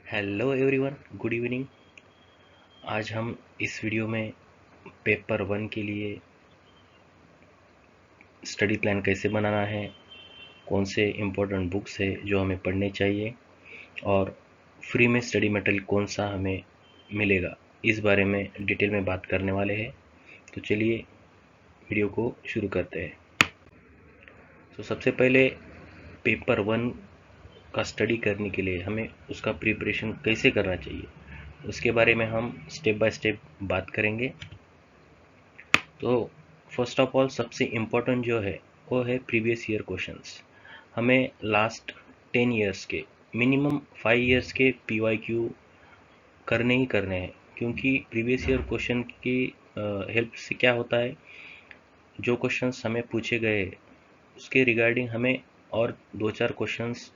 Hello everyone, good evening. आज हम इस वीडियो में पेपर 1 के लिए स्टडी प्लान कैसे बनाना है, कौन से इम्पोर्टेंट बुक्स है जो हमें पढ़ने चाहिए और फ्री में स्टडी मटेरियल कौन सा हमें मिलेगा, इस बारे में डिटेल में बात करने वाले हैं। तो चलिए वीडियो को शुरू करते हैं। तो सबसे पहले पेपर 1 का स्टडी करने के लिए हमें उसका प्रिपरेशन कैसे करना चाहिए, उसके बारे में हम स्टेप बाय स्टेप बात करेंगे। तो फर्स्ट ऑफ ऑल सबसे इम्पोर्टेंट जो है वो है प्रीवियस ईयर क्वेश्चंस। हमें लास्ट 10 इयर्स के, मिनिमम 5 इयर्स के पीवाईक्यू करने ही करने हैं, क्योंकि प्रीवियस ईयर क्वेश्चन की हेल्प से क्या होता है, जो क्वेश्चंस हमें पूछे गए उसके रिगार्डिंग हमें और दो चार क्वेश्चंस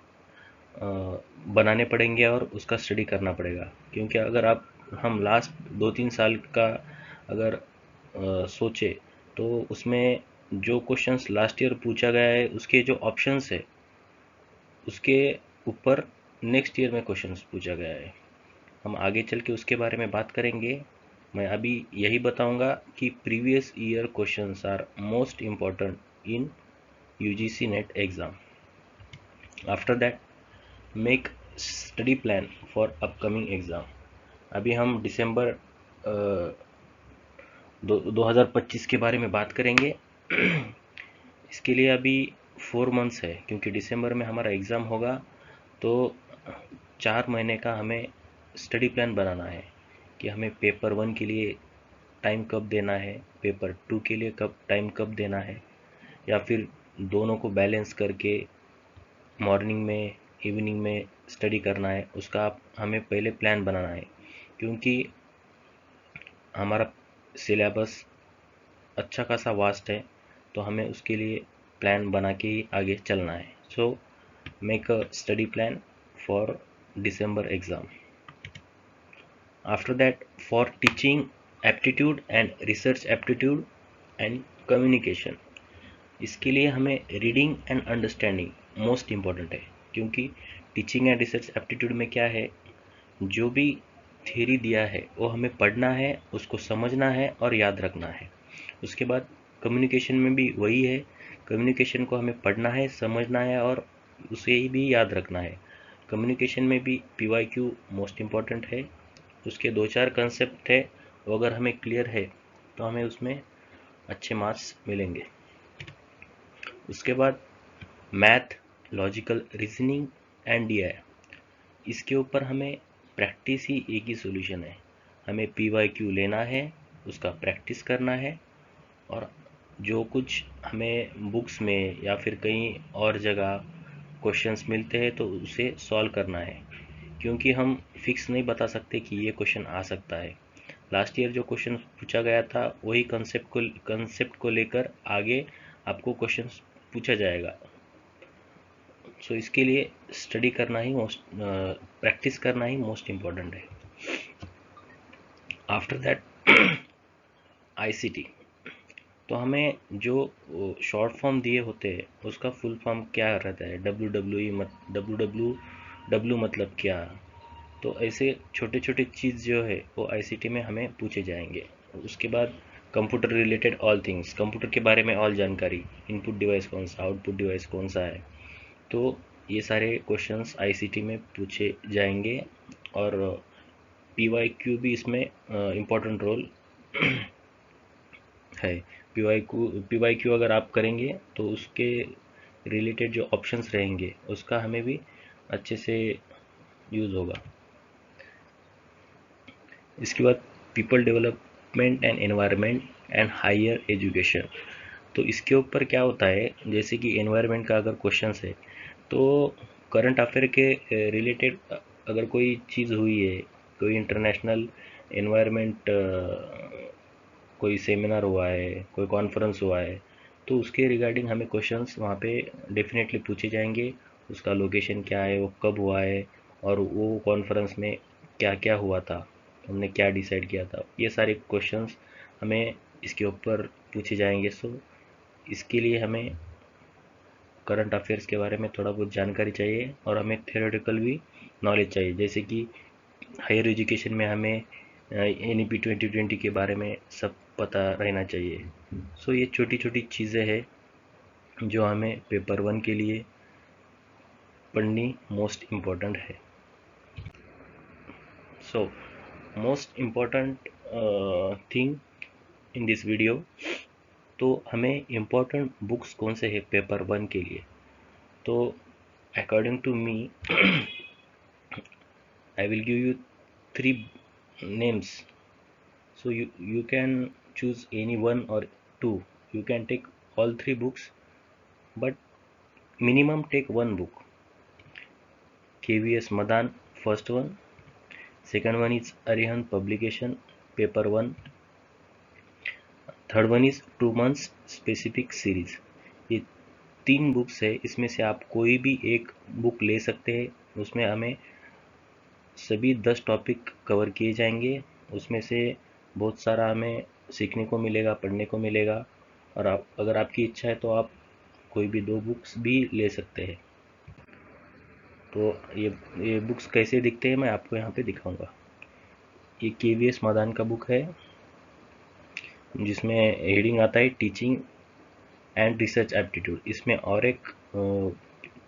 बनाने पड़ेंगे और उसका स्टडी करना पड़ेगा। क्योंकि अगर हम लास्ट 2-3 साल का अगर सोचे तो उसमें जो क्वेश्चंस लास्ट ईयर पूछा गया है उसके जो ऑप्शंस है उसके ऊपर नेक्स्ट ईयर में क्वेश्चंस पूछा गया है। हम आगे चल के उसके बारे में बात करेंगे। मैं अभी यही बताऊंगा कि previous year questions are most important in UGC NET exam. After that make study plan for upcoming exam. अभी हम दिसंबर 2025 के बारे में बात करेंगे। इसके लिए अभी 4 मंथ्स है, क्योंकि दिसंबर में हमारा एग्ज़ाम होगा। तो 4 महीने का हमें स्टडी प्लान बनाना है कि हमें पेपर 1 के लिए टाइम कब देना है, पेपर 2 के लिए टाइम कब देना है, या फिर दोनों को बैलेंस करके मॉर्निंग में इवनिंग में स्टडी करना है। उसका हमें पहले प्लान बनाना है, क्योंकि हमारा सिलेबस अच्छा खासा वास्ट है, तो हमें उसके लिए प्लान बना के ही आगे चलना है। So make a study plan for December exam. After that for teaching aptitude and research aptitude and communication, इसके लिए हमें reading and understanding most important है। क्योंकि टीचिंग एंड रिसर्च एप्टीट्यूड में क्या है, जो भी थ्योरी दिया है वो हमें पढ़ना है, उसको समझना है और याद रखना है। उसके बाद कम्युनिकेशन में भी वही है, कम्युनिकेशन को हमें पढ़ना है, समझना है और उसे भी याद रखना है। कम्युनिकेशन में भी पीवाईक्यू मोस्ट इम्पॉर्टेंट है। उसके 2-4 कंसेप्ट है, वो अगर हमें क्लियर है तो हमें उसमें अच्छे मार्क्स मिलेंगे। उसके बाद math, logical reasoning and DI, इसके ऊपर हमें प्रैक्टिस ही एक ही सॉल्यूशन है। हमें पीवाईक्यू लेना है, उसका प्रैक्टिस करना है और जो कुछ हमें बुक्स में या फिर कहीं और जगह क्वेश्चंस मिलते हैं तो उसे सॉल्व करना है। क्योंकि हम फिक्स नहीं बता सकते कि ये क्वेश्चन आ सकता है। लास्ट ईयर जो क्वेश्चन पूछा गया था वही कंसेप्ट को लेकर आगे आपको क्वेश्चन पूछा जाएगा। सो इसके लिए स्टडी करना ही प्रैक्टिस करना ही मोस्ट इम्पॉर्टेंट है। आफ्टर दैट आईसीटी, तो हमें जो शॉर्ट फॉर्म दिए होते हैं उसका फुल फॉर्म क्या रहता है, डब्ल्यू मतलब क्या। तो ऐसे छोटे छोटे चीज़ जो है वो आईसीटी में हमें पूछे जाएंगे। उसके बाद computer related all things, computer के बारे में ऑल जानकारी, इनपुट डिवाइस कौन सा, आउटपुट डिवाइस कौन सा है। तो ये सारे क्वेश्चंस आईसीटी में पूछे जाएंगे और पीवाईक्यू भी इसमें इम्पोर्टेंट रोल है। पीवाईक्यू अगर आप करेंगे तो उसके रिलेटेड जो ऑप्शंस रहेंगे उसका हमें भी अच्छे से यूज़ होगा। इसके बाद people development and environment and higher education, तो इसके ऊपर क्या होता है, जैसे कि एनवायरनमेंट का अगर क्वेश्चंस है तो करंट अफेयर के रिलेटेड अगर कोई चीज़ हुई है, कोई इंटरनेशनल एनवायरनमेंट, कोई सेमिनार हुआ है, कोई कॉन्फ्रेंस हुआ है, तो उसके रिगार्डिंग हमें क्वेश्चंस वहाँ पे डेफिनेटली पूछे जाएंगे। उसका लोकेशन क्या है, वो कब हुआ है और वो कॉन्फ्रेंस में क्या क्या हुआ था, हमने क्या डिसाइड किया था, ये सारे क्वेश्चंस हमें इसके ऊपर पूछे जाएंगे। सो इसके लिए हमें करंट अफेयर्स के बारे में थोड़ा बहुत जानकारी चाहिए और हमें थियोरेटिकल भी नॉलेज चाहिए, जैसे कि हायर एजुकेशन में हमें NEP 2020 के बारे में सब पता रहना चाहिए। सो ये छोटी छोटी चीज़ें हैं जो हमें पेपर 1 के लिए पढ़नी मोस्ट इम्पॉर्टेंट है। So most important thing in this video, तो हमें इम्पोर्टेंट बुक्स कौन से हैं पेपर 1 के लिए। तो according to me I will give you 3 names. So you can choose any one or two. You can take all 3 books, but minimum take one book. KVS Madan, first one. Second one is Arihant Publication, paper 1. Third one is 2 months specific series. ये 3 books है, इसमें से आप कोई भी एक book ले सकते हैं। उसमें हमें सभी 10 टॉपिक कवर किए जाएंगे। उसमें से बहुत सारा हमें सीखने को मिलेगा, पढ़ने को मिलेगा। और आप अगर आपकी इच्छा है तो आप कोई भी 2 बुक्स भी ले सकते हैं। तो ये बुक्स कैसे दिखते हैं मैं आपको यहाँ पे दिखाऊंगा। ये KVS मदान का बुक है, जिसमें हेडिंग आता है टीचिंग एंड रिसर्च एप्टीट्यूड। इसमें और एक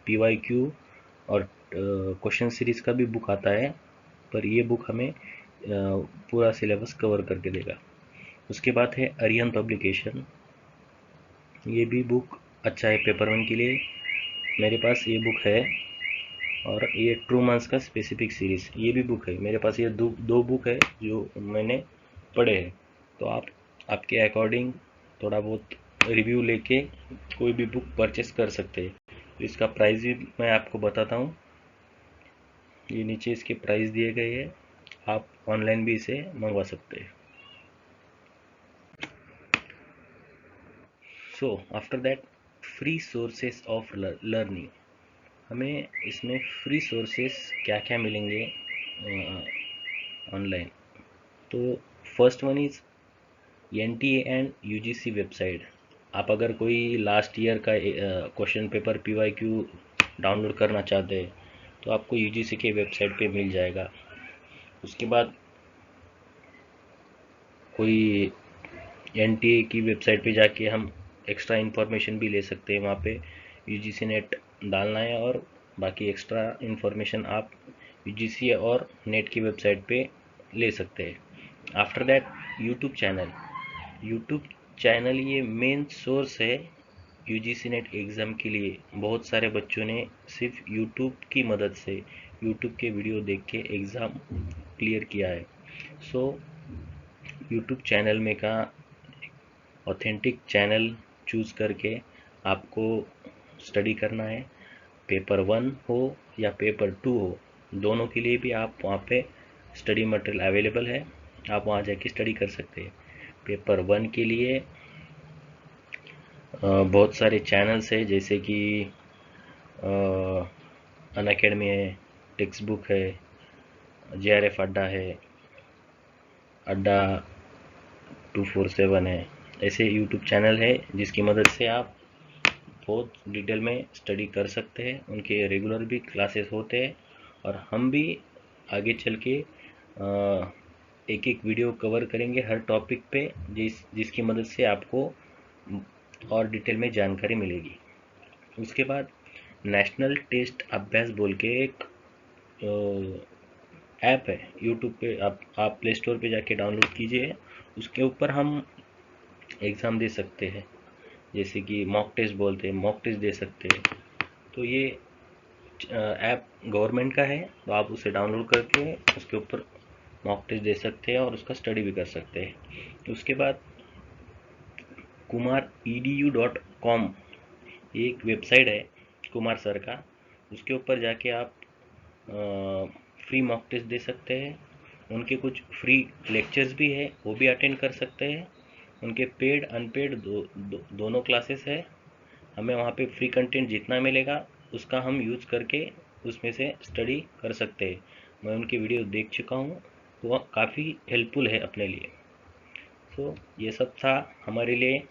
PYQ और क्वेश्चन सीरीज का भी बुक आता है, पर ये बुक हमें पूरा सिलेबस कवर करके देगा। उसके बाद है अरिहंत पब्लिकेशन। ये भी बुक अच्छा है पेपर 1 के लिए। मेरे पास ये बुक है। और ये ट्रू मंथ्स का स्पेसिफिक सीरीज, ये भी बुक है मेरे पास। ये दो बुक है जो मैंने पढ़े हैं। तो आप आपके अकॉर्डिंग थोड़ा बहुत रिव्यू लेके कोई भी बुक परचेस कर सकते हैं। तो इसका प्राइस भी मैं आपको बताता हूँ। ये नीचे इसके प्राइस दिए गए हैं, आप ऑनलाइन भी इसे मंगवा सकते हैं। So after that, free sources of learning. हमें इसमें फ्री सोर्सेस क्या क्या मिलेंगे ऑनलाइन। तो first one is NTA and UGC website. आप अगर कोई लास्ट ईयर का क्वेश्चन पेपर PYQ डाउनलोड करना चाहते हैं तो आपको UGC के वेबसाइट पे मिल जाएगा। उसके बाद कोई NTA की वेबसाइट पे जाके हम एक्स्ट्रा इन्फॉर्मेशन भी ले सकते हैं। वहाँ पे UGC नेट डालना है और बाकी एक्स्ट्रा इन्फॉर्मेशन आप UGC और नेट की वेबसाइट पे ले सकते हैं। आफ्टर दैट, यूट्यूब चैनल ये मेन सोर्स है UGC नेट एग्ज़ाम के लिए। बहुत सारे बच्चों ने सिर्फ यूट्यूब की मदद से, यूट्यूब के वीडियो देख के एग्ज़ाम क्लियर किया है। सो यूट्यूब चैनल में का ऑथेंटिक चैनल चूज़ करके आपको स्टडी करना है। पेपर 1 हो या पेपर 2 हो, दोनों के लिए भी आप वहाँ पे स्टडी मटेरियल अवेलेबल है, आप वहाँ जाके स्टडी कर सकते हैं। पेपर 1 के लिए बहुत सारे चैनल्स है, जैसे कि अनअकैडमी है, टेक्स्ट बुक है, JRF अड्डा है, अड्डा 247 है। ऐसे यूट्यूब चैनल है जिसकी मदद से आप बहुत डिटेल में स्टडी कर सकते हैं। उनके रेगुलर भी क्लासेस होते हैं और हम भी आगे चल के एक एक वीडियो कवर करेंगे हर टॉपिक पे, जिसकी मदद से आपको और डिटेल में जानकारी मिलेगी। उसके बाद नेशनल टेस्ट अभ्यास बोल के एक ऐप है यूट्यूब पे, आप प्ले स्टोर पे जाके डाउनलोड कीजिए। उसके ऊपर हम एग्ज़ाम दे सकते हैं, जैसे कि मॉक टेस्ट बोलते हैं, मॉक टेस्ट दे सकते हैं। तो ये ऐप गवर्नमेंट का है, तो आप उसे डाउनलोड करके उसके ऊपर मॉक टेस्ट दे सकते हैं और उसका स्टडी भी कर सकते हैं। उसके बाद kumaredu.com, ये एक वेबसाइट है कुमार सर का। उसके ऊपर जाके आप फ्री मॉक टेस्ट दे सकते हैं। उनके कुछ फ्री लेक्चर्स भी है, वो भी अटेंड कर सकते हैं। उनके पेड अनपेड दोनों क्लासेस है। हमें वहाँ पे फ्री कंटेंट जितना मिलेगा उसका हम यूज़ करके उसमें से स्टडी कर सकते हैं। मैं उनकी वीडियो देख चुका हूँ, तो वह काफ़ी हेल्पफुल है अपने लिए। तो ये सब था हमारे लिए।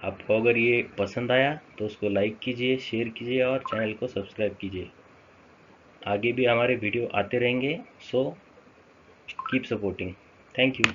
आपको अगर ये पसंद आया तो उसको लाइक कीजिए, शेयर कीजिए और चैनल को सब्सक्राइब कीजिए। आगे भी हमारे वीडियो आते रहेंगे, so keep supporting. Thank you.